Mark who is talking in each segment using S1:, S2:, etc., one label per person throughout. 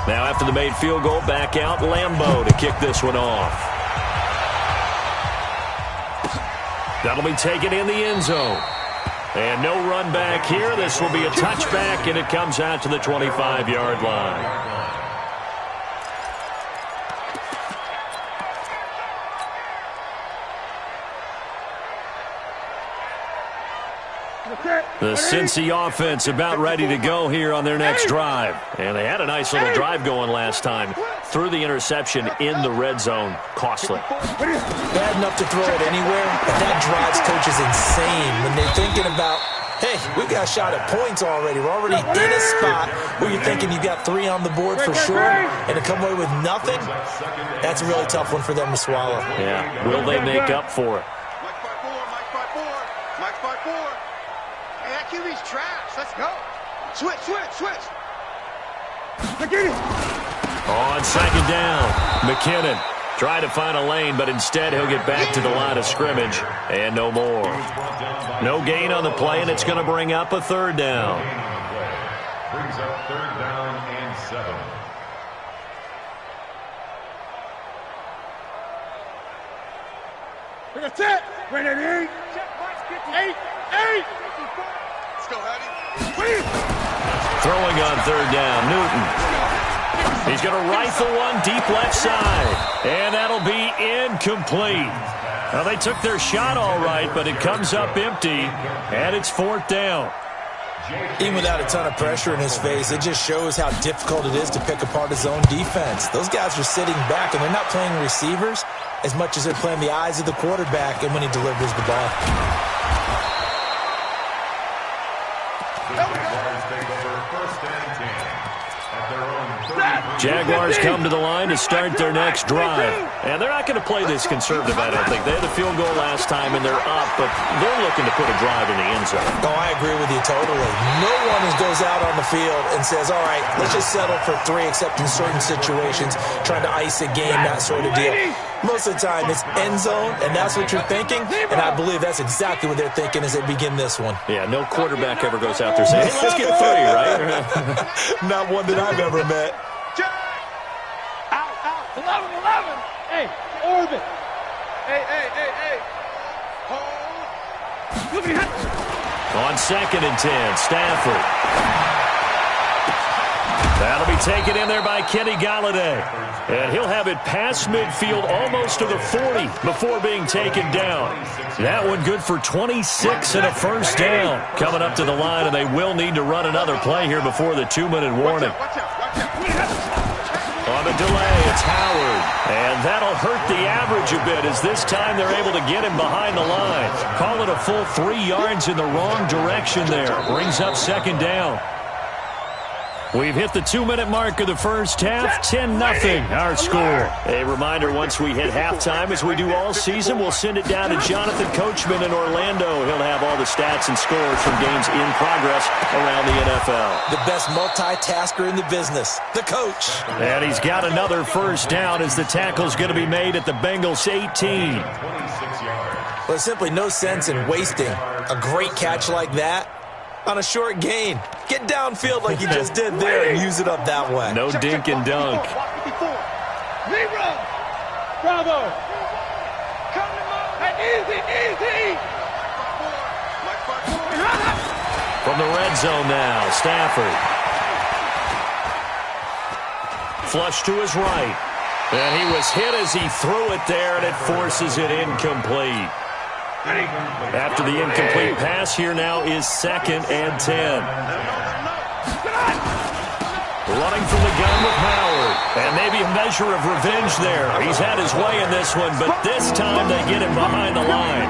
S1: Now after the made field goal, back out Lambeau to kick this one off. That'll be taken in the end zone. And no run back here. This will be a touchback, and it comes out to the 25-yard line. The Cincy offense about ready to go here on their next drive. And they had a nice little drive going last time. Threw the interception in the red zone. Costly.
S2: Bad enough to throw it anywhere, but that drives coaches insane when they're thinking about, hey, we got a shot at points already. We're already in a spot where you're thinking you got 3 on the board for sure, and to come away with nothing, that's a really tough one for them to swallow.
S1: Yeah, will they make up for it?
S3: QB's trash. Let's go. Switch.
S1: On second down, McKinnon tried to find a lane, but instead he'll get back to the line of scrimmage, and no more. No gain on the play, and it's going to bring up a third down.
S4: Brings up third down and 7.
S3: That's it. Right at 8. 8. Let's go, Hattie.
S1: Throwing on third down, Newton. He's going to rifle one deep left side, and that'll be incomplete. Well, they took their shot all right, but it comes up empty, and it's 4th down.
S2: Even without a ton of pressure in his face, it just shows how difficult it is to pick apart his own defense. Those guys are sitting back, and they're not playing receivers as much as they're playing the eyes of the quarterback and when he delivers the ball.
S1: Jaguars come to the line to start their next drive. And they're not going to play this conservative, I don't think. They had a field goal last time, and they're up, but they're looking to put a drive in the end zone.
S2: Oh, I agree with you totally. No one goes out on the field and says, all right, let's just settle for 3, except in certain situations, trying to ice a game, that sort of deal. Most of the time, it's end zone, and that's what you're thinking, and I believe that's exactly what they're thinking as they begin this one.
S1: Yeah, no quarterback ever goes out there saying, hey, let's get 3, right?
S2: Not one that I've ever met.
S3: Out. 11. Hey, orbit. Hey. Hold.
S1: On 2nd and 10, Stafford. That'll be taken in there by Kenny Galladay. And he'll have it past midfield almost to the 40 before being taken down. That one good for 26 and a first down. Coming up to the line, and they will need to run another play here before the 2-minute warning. On the delay, it's Howard. And that'll hurt the average a bit as this time they're able to get him behind the line. Call it a full 3 yards in the wrong direction there. Brings up 2nd down. We've hit the 2-minute mark of the first half, 10-0 our score. A reminder, once we hit halftime, as we do all season, we'll send it down to Jonathan Coachman in Orlando. He'll have all the stats and scores from games in progress around the NFL.
S2: The best multitasker in the business, the coach.
S1: And he's got another first down as the tackle's going to be made at the Bengals 18.
S2: Well, there's simply no sense in wasting a great catch like that on a short gain. Get downfield like you just did there and use it up that way.
S1: No dink and dunk.
S3: Zero. Bravo. Come on. Easy.
S1: From the red zone now, Stafford. Flush to his right. And he was hit as he threw it there, and it forces it incomplete. After the incomplete pass, here now is 2nd and 10. Running from the gun with Howard. And maybe a measure of revenge there. He's had his way in this one, but this time they get him behind the line.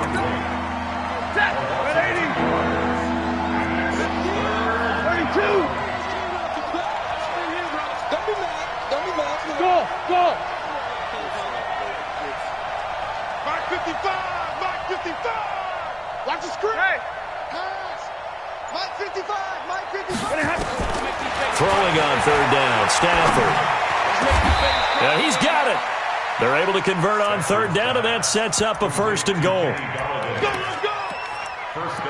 S3: 32. Don't be mad. Go. Mark 55. Watch the screen. Hey. Pass. Mike 55.
S1: Throwing on third down, Stafford. Yeah, he's got it. They're able to convert on third down, and that sets up a 1st and goal.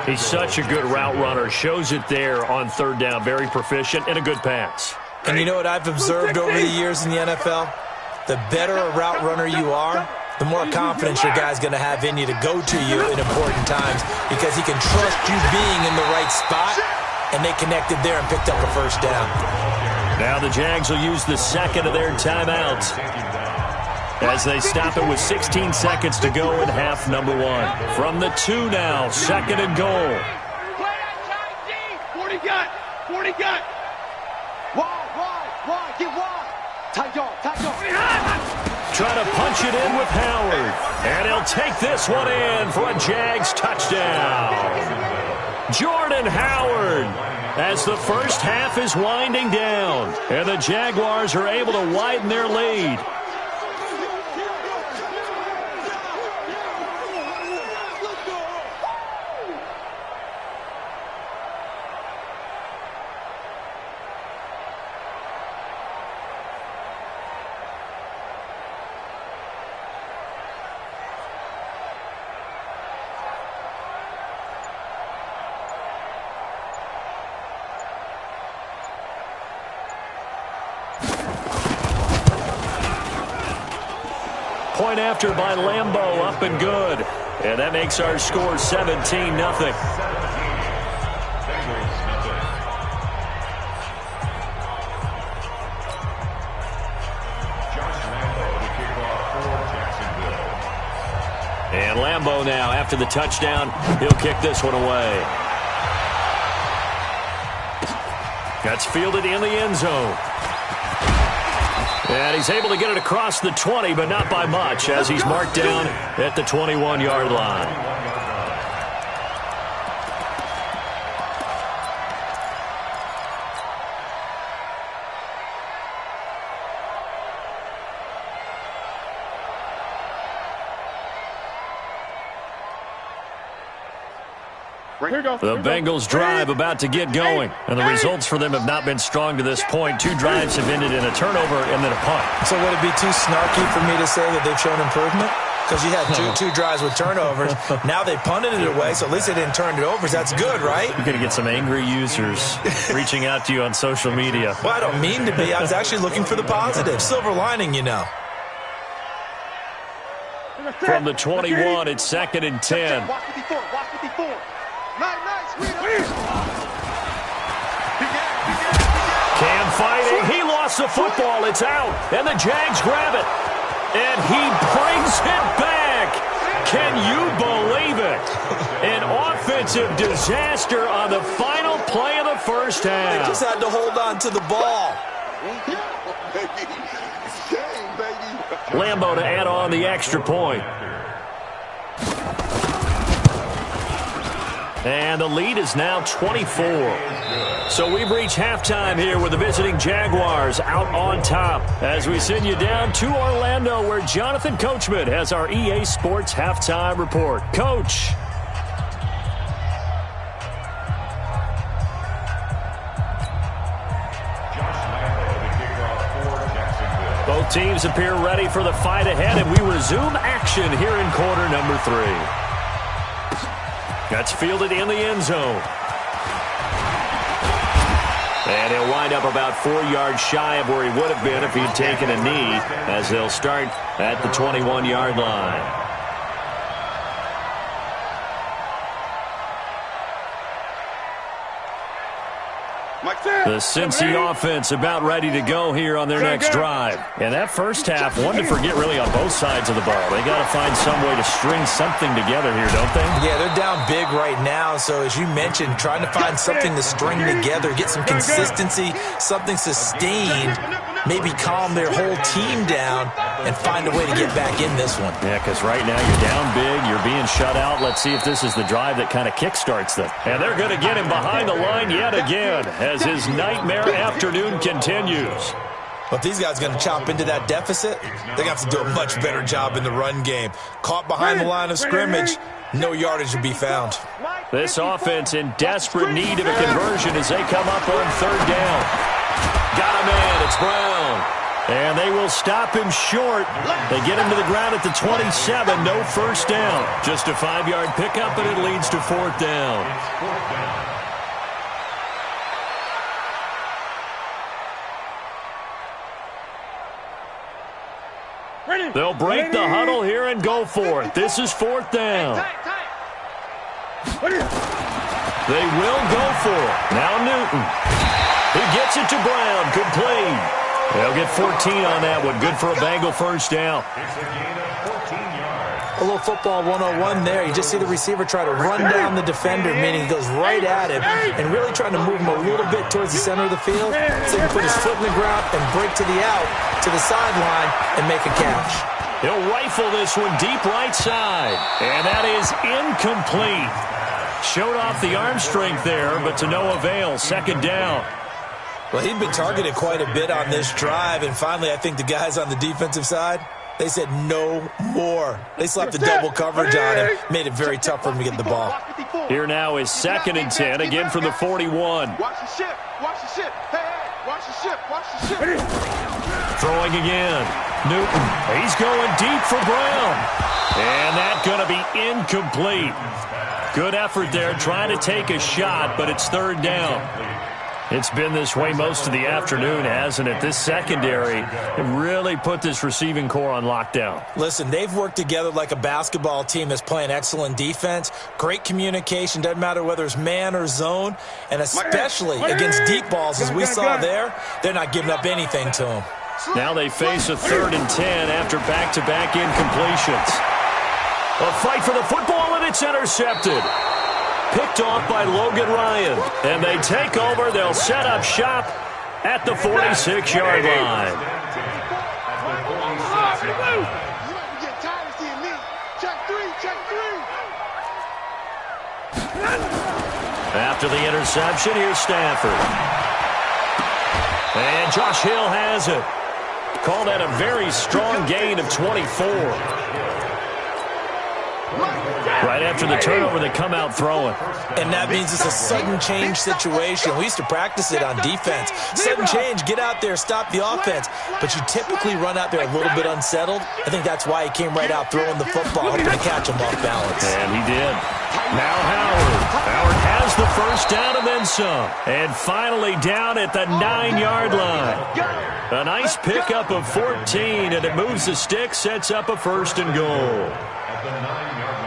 S1: He's such a good route runner. Shows it there on third down. Very proficient and a good pass.
S2: And you know what I've observed over the years in the NFL? The better a route runner you are, the more confidence your guy's going to have in you to go to you in important times because he can trust you being in the right spot, and they connected there and picked up a first down.
S1: Now the Jags will use the second of their timeouts as they stop it with 16 seconds to go in half number 1. From the 2 now, second and goal.
S3: 40 got. Wide, get wide. Tight yard.
S1: Trying to punch it in with Howard. And he'll take this one in for a Jags touchdown. Jordan Howard, as the first half is winding down. And the Jaguars are able to widen their lead. Point after by Lambeau, up and good. And that makes our score 17-0. And Lambeau now, after the touchdown, he'll kick this one away. That's fielded in the end zone. And he's able to get it across the 20, but not by much, as he's marked down at the 21-yard line. The Bengals drive about to get going, and the results for them have not been strong to this point. 2 drives have ended in a turnover and then a punt.
S2: So would it be too snarky for me to say that they've shown improvement? Because you had two drives with turnovers. Now they punted it away, so at least they didn't turn it over. So that's good, right?
S1: You're going to get some angry users reaching out to you on social media.
S2: Well, I don't mean to be. I was actually looking for the positive. Silver lining, you know.
S1: From the 21, it's second and 10.
S3: Watch 54.
S1: Cam fighting. He lost the football. It's out. And the Jags grab it. And he brings it back. Can you believe it? An offensive disaster on the final play of the first half.
S2: They just had to hold on to the ball.
S1: Lambeau to add on the extra point. And the lead is now 24. So we've reached halftime here with the visiting Jaguars out on top as we send you down to Orlando where Jonathan Coachman has our EA Sports halftime report. Coach. Both teams appear ready for the fight ahead, and we resume action here in quarter number 3. That's fielded in the end zone. And he'll wind up about 4 yards shy of where he would have been if he'd taken a knee, as they'll start at the 21-yard line. The Cincy offense about ready to go here on their next drive. And that first half, one to forget really on both sides of the ball. They got to find some way to string something together here, don't they?
S2: Yeah, they're down big right now. So as you mentioned, trying to find something to string together, get some consistency, something sustained, maybe calm their whole team down and find a way to get back in this one.
S1: Yeah, because right now you're down big, you're being shut out. Let's see if this is the drive that kind of kickstarts them. And they're going to get him behind the line yet again as his nightmare afternoon continues.
S2: But these guys are going to chop into that deficit. They have to do a much better job in the run game. Caught behind the line of scrimmage, no yardage will be found.
S1: This offense in desperate need of a conversion as they come up on third down. Got a man, it's Brown. And they will stop him short. They get him to the ground at the 27, no first down. Just a 5-yard pickup, and it leads to fourth down. They'll break the huddle here and go for it. This is 4th down. They will go for it. Now Newton. He gets it to Brown. Complete. They'll get 14 on that one. Good for a Bengal first down.
S4: It's a gain of 14 yards.
S2: A little football 101 there. You just see the receiver try to run down the defender, meaning he goes right at him and really trying to move him a little bit towards the center of the field so he can put his foot in the ground and break to the out, to the sideline, and make a catch.
S1: He'll rifle this one deep right side. And that is incomplete. Showed off the arm strength there, but to no avail. 2nd down.
S2: Well, he'd been targeted quite a bit on this drive, and finally I think the guys on the defensive side, they said no more. They slapped the double coverage on him, made it very tough for him to get the ball.
S1: Here now is 2nd and 10, again from the 41.
S3: Watch the ship. Watch the ship. Hey, watch the ship. Watch the ship.
S1: Throwing again. Newton. He's going deep for Brown. And that's going to be incomplete. Good effort there, trying to take a shot, but it's 3rd down. It's been this way most of the afternoon, hasn't it? This secondary really put this receiving core on lockdown.
S2: Listen, they've worked together like a basketball team that's playing excellent defense. Great communication, doesn't matter whether it's man or zone, and especially against deep balls, as we saw there, they're not giving up anything to them.
S1: Now they face a 3rd and 10 after back-to-back incompletions. A fight for the football, and it's intercepted. Picked off by Logan Ryan. And they take over. They'll set up shop at the 46-yard line. After the interception, here's Stafford. And Josh Hill has it. Call that a very strong gain of 24. Right after the turnover, they come out throwing.
S2: And that means it's a sudden change situation. We used to practice it on defense. Sudden change, get out there, stop the offense. But you typically run out there a little bit unsettled. I think that's why he came right out throwing the football, hoping to catch him off balance.
S1: And he did. Now Howard. Howard has the first down and then some. And finally down at the 9-yard line. A nice pickup of 14, and it moves the stick, sets up a 1st and goal.
S4: At the 9-yard line.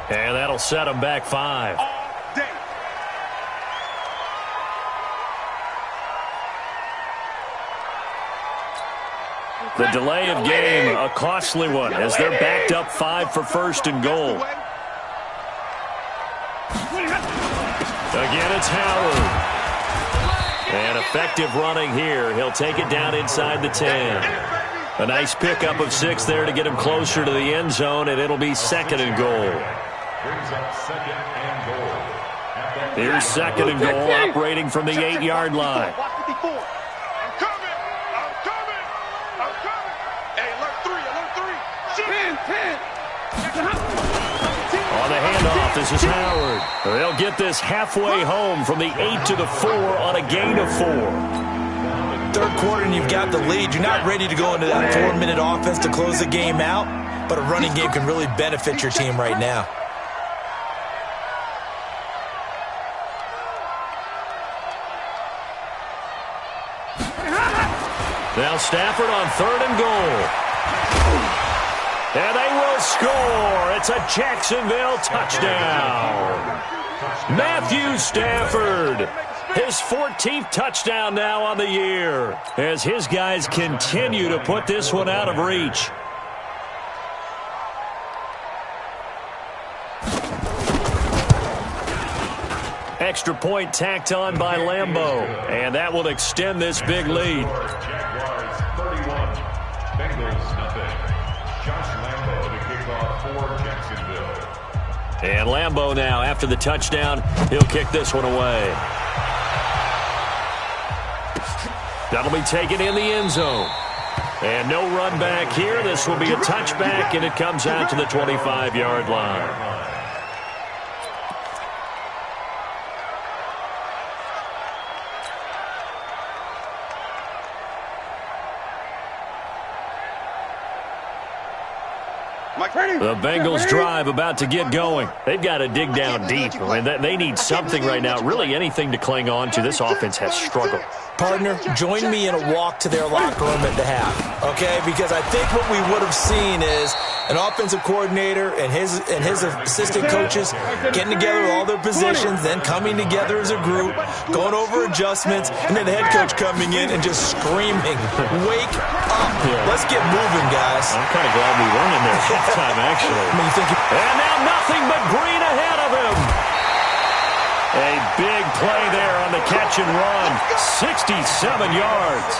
S1: And that'll set them back 5. The delay of game, a costly one, as they're backed up 5 for 1st and goal. Again, it's Howard. And effective running here. He'll take it down inside the 10. A nice pickup of 6 there to get him closer to the end zone, and it'll be 2nd and goal.
S4: Brings up 2nd and goal.
S1: Here's 2nd and goal, operating from the 8-yard line.
S3: I'm coming. Hey, alert 3.
S1: 10. On the handoff, this is Howard. They'll get this halfway home from the 8 to the 4 on a gain of 4.
S2: 3rd quarter and you've got the lead. You're not ready to go into that 4-minute offense to close the game out, but a running game can really benefit your team right now.
S1: Now Stafford on 3rd and goal. And they will score. It's a Jacksonville touchdown. Matthew Stafford. His 14th touchdown now on the year, as his guys continue to put this one out of reach. Extra point tacked on by Lambeau, and that will extend this big lead.
S4: Jaguars 31, Bengals nothing. Josh
S1: And Lambeau now, after the touchdown, he'll kick this one away. That'll be taken in the end zone. And no run back here. This will be a touchback, and it comes out to the 25-yard line. The Bengals drive about to get going. They've got to dig down deep. I mean, they need something right now, really anything to cling on to. This offense has struggled.
S2: Partner, join me in a walk to their locker room at the half, okay? Because I think what we would have seen is an offensive coordinator and his assistant coaches getting together with all their positions, then coming together as a group, going over adjustments, and then the head coach coming in and just screaming, "Wake up. Let's get moving, guys."
S1: I'm kind of glad we weren't in there at halftime, actually. And now nothing but green ahead of him. A big play there on the catch and run. 67 yards.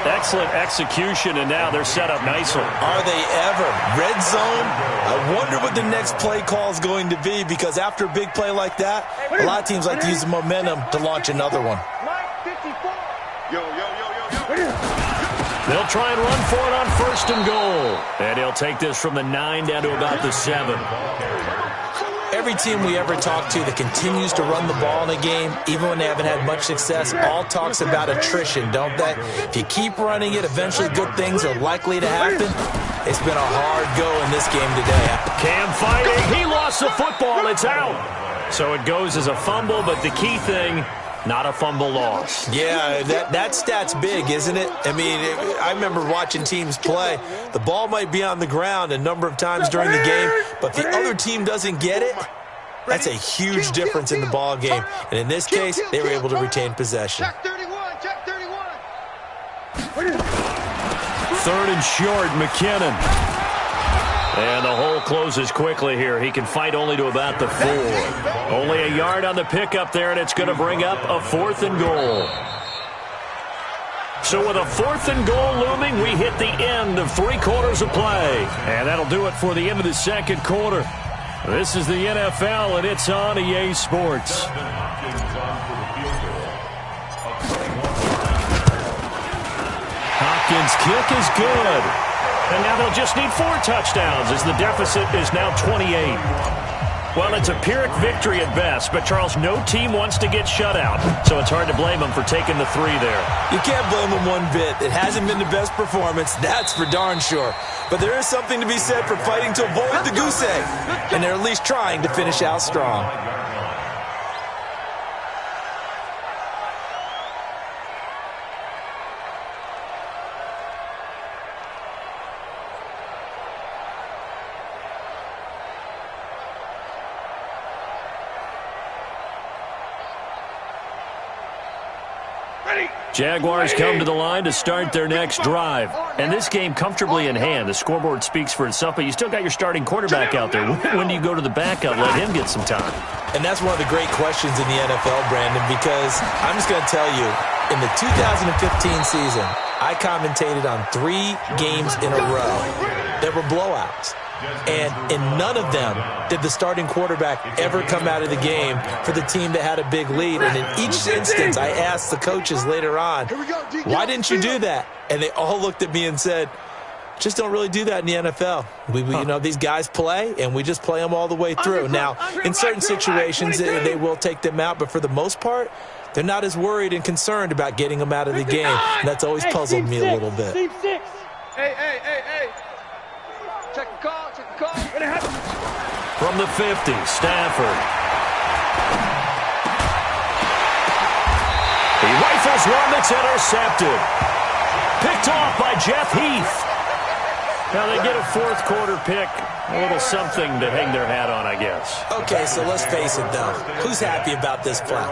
S1: Excellent execution, and now they're set up nicely.
S2: Are they ever? Red zone? I wonder what the next play call is going to be, because after a big play like that, a lot of teams like to use the momentum to launch another one.
S1: They'll try and run for it on 1st and goal. And he'll take this from the 9 down to about the 7.
S2: Every team we ever talk to that continues to run the ball in a game, even when they haven't had much success, all talks about attrition, don't they? If you keep running it, eventually good things are likely to happen. It's been a hard go in this game today.
S1: Cam fighting. He lost the football. It's out. So it goes as a fumble, but the key thing, not a fumble loss.
S2: Yeah, that stat's big, isn't it? I mean, I remember watching teams play. The ball might be on the ground a number of times during the game, but the other team doesn't get it. That's a huge difference in the ball game. And in this case, they were able to retain possession.
S3: Check 31, check 31.
S1: 3rd and short, McKinnon. And the hole closes quickly here. He can fight only to about the 4. Only a yard on the pickup there, and it's going to bring up a 4th and goal. So with a 4th and goal looming, we hit the end of 3 quarters of play. And that'll do it for the end of the 2nd quarter. This is the NFL, and it's on EA Sports. Hopkins' kick is good. And now they'll just need 4 touchdowns as the deficit is now 28. Well, it's a Pyrrhic victory at best, but, Charles, no team wants to get shut out, so it's hard to blame them for taking the 3 there.
S2: You can't blame them one bit. It hasn't been the best performance, that's for darn sure. But there is something to be said for fighting to avoid the goose egg, and they're at least trying to finish out strong.
S1: Jaguars come to the line to start their next drive. And this game comfortably in hand. The scoreboard speaks for itself, but you still got your starting quarterback out there. When do you go to the backup, let him get some time?
S2: And that's one of the great questions in the NFL, Brandon, because I'm just going to tell you, in the 2015 season, I commentated on 3 games in a row that were blowouts. And in none of them did the starting quarterback ever come out of the game for the team that had a big lead. And in each instance, I asked the coaches later on, why didn't you do that? And they all looked at me and said, just don't really do that in the NFL. You know, these guys play, and we just play them all the way through. Now, in certain situations, they will take them out, but for the most part, they're not as worried and concerned about getting them out of the game. And that's always puzzled me a little bit.
S3: Hey. Check the call, check the call.
S1: From the 50, Stafford. He rifles one that's intercepted. Picked off by Jeff Heath. Now they get a 4th quarter pick. A little something to hang their hat on, I guess.
S2: Okay, so let's face it, though. Who's happy about this play?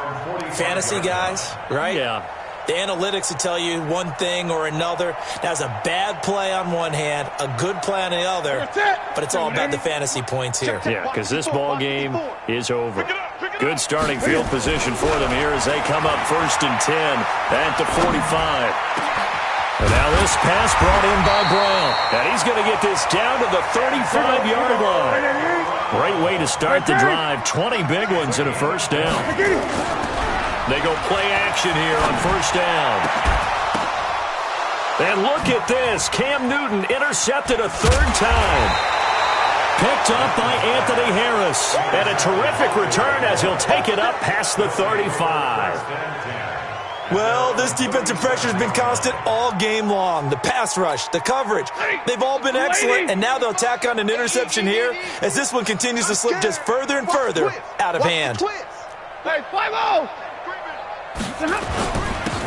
S2: Fantasy guys, right?
S1: Yeah.
S2: The analytics will tell you one thing or another. That's a bad play on one hand, a good play on the other, but it's all about the fantasy points here.
S1: Yeah, because this ball game is over. Good starting field position for them here as they come up 1st and 10 at the 45. And now this pass brought in by Brown. And he's going to get this down to the 35-yard line. Great way to start the drive. 20 big ones and a first down. They go play action here on first down. And look at this. Cam Newton intercepted a third time. Picked up by Anthony Harris. And a terrific return as he'll take it up past the 35.
S2: Well, this defensive pressure has been constant all game long. The pass rush, the coverage, they've all been excellent, and now they'll tack on an interception here as this one continues to slip just further and further out of hand.
S3: Hey, 5-0.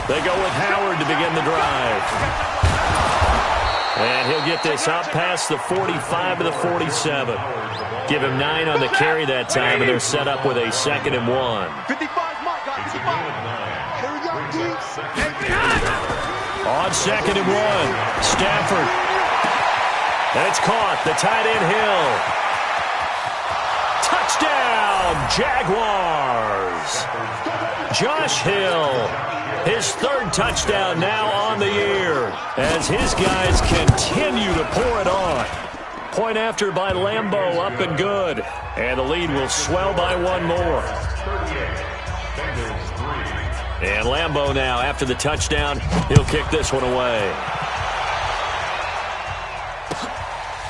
S1: They go with Howard to begin the drive. And he'll get this up past the 45 to the 47. Give him 9 on the carry that time, and they're set up with a 2nd and 1.
S3: 55's Mike, got 55.
S1: On 2nd and 1, Stafford. And it's caught. The tight end Hill. Touchdown, Jaguars. Josh Hill, his 3rd touchdown now on the year as his guys continue to pour it on. Point after by Lambeau, up and good. And the lead will swell by 1 more. And Lambeau now, after the touchdown, he'll kick this one away.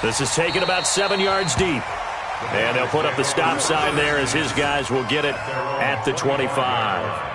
S1: This is taken about 7 yards deep. And they'll put up the stop sign there as his guys will get it at the 25.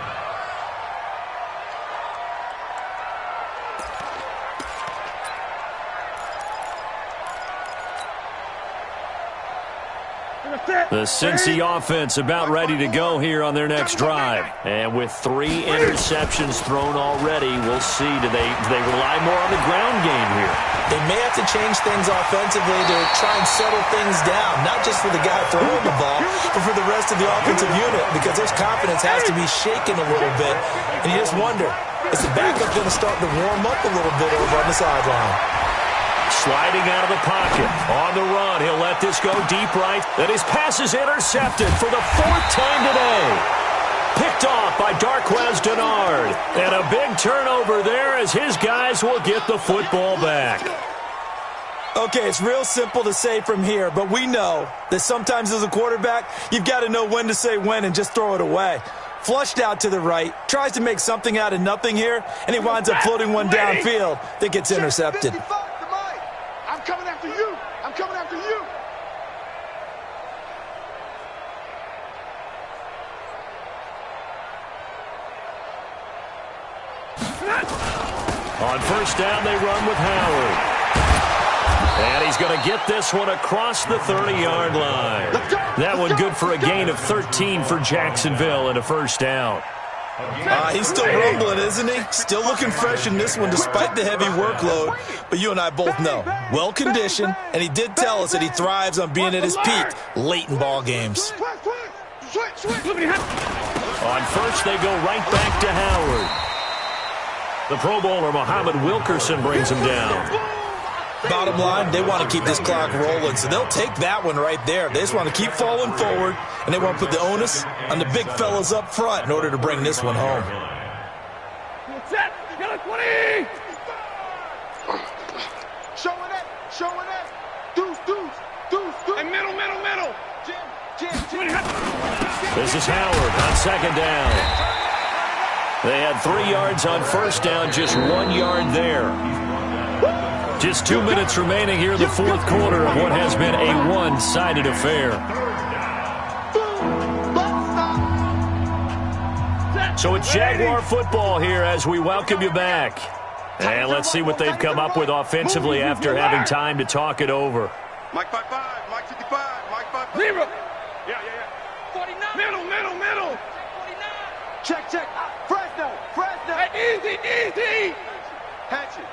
S1: The Cincy offense about ready to go here on their next drive. And with 3 interceptions thrown already, we'll see. Do they rely more on the ground game here?
S2: They may have to change things offensively to try and settle things down, not just for the guy throwing the ball, but for the rest of the offensive unit, because their confidence has to be shaken a little bit. And you just wonder, is the backup going to start to warm up a little bit over on the sideline?
S1: Sliding out of the pocket. On the run, he'll let this go deep right. Then his pass is intercepted for the 4th time today. Picked off by Darqueze Dennard. And a big turnover there as his guys will get the football back.
S2: Okay, it's real simple to say from here, but we know that sometimes as a quarterback, you've got to know when to say when and just throw it away. Flushed out to the right, tries to make something out of nothing here, and he winds up floating one downfield that gets intercepted.
S3: I'm coming after you. I'm coming after you.
S1: On first down, they run with Howard. And he's going to get this one across the 30-yard line. That one good for a gain of 13 for Jacksonville and a first down.
S2: He's still rumbling, isn't he? Still looking fresh in this one despite the heavy workload. But you and I both know, well-conditioned, and he did tell us that he thrives on being at his peak late in ball games.
S1: On first, they go right back to Howard. The Pro Bowler, Muhammad Wilkerson, brings him down.
S2: Bottom line, they want to keep this clock rolling, so they'll take that one right there. They just want to keep falling forward, and they want to put the onus on the big fellas up front in order to bring this one home.
S3: Set. You got a 20. Showing it. Showing it. Deuce. And middle. Jim.
S1: This is Howard on second down. They had 3 yards on first down, just 1 yard there. Just 2 minutes remaining here in the 4th quarter of what has been a one-sided affair. So it's Jaguar football here as we welcome you back. And let's see what they've come up with offensively after having time to talk it over.
S3: Mike 5-5, Mike 55, Mike 5-5. 0. Yeah. 49. Middle. 49. Check. Fresno. Hey, easy. Hatchet.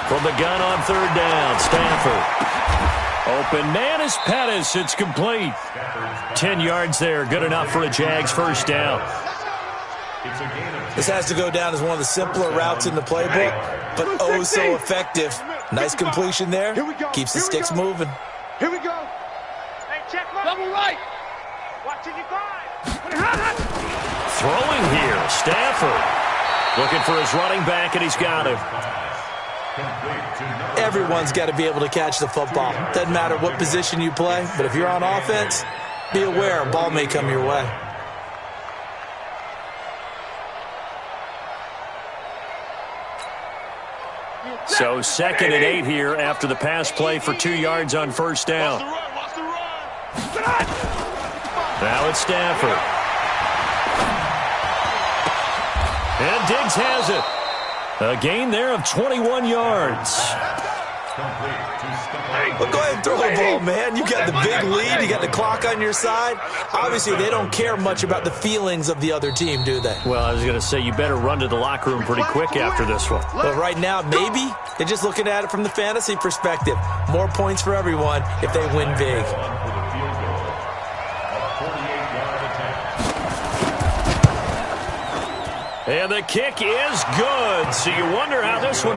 S1: From the gun on third down, Stafford. Open man is Pettis. It's complete. 10 yards there. Good enough for a Jags first down.
S2: This has to go down as one of the simpler routes in the playbook, but oh so effective. Nice completion there. Keeps the sticks moving.
S3: Here we go. Hey, check. Double right. Watching you drive.
S1: Throwing here, Stafford. Looking for his running back, and he's got him.
S2: Everyone's got to be able to catch the football. Doesn't matter what position you play, but if you're on offense, be aware a ball may come your way.
S1: So 2nd and 8 here after the pass play for 2 yards on first down. Now it's Stafford. And Diggs has it. A gain there of 21 yards.
S2: Well, go ahead and throw the ball, man. You got the big lead. You got the clock on your side. Obviously, they don't care much about the feelings of the other team, do they?
S1: Well, I was going to say, you better run to the locker room pretty quick after this one.
S2: But right now, maybe they're just looking at it from the fantasy perspective. More points for everyone if they win big.
S1: And the kick is good. So you wonder how this one...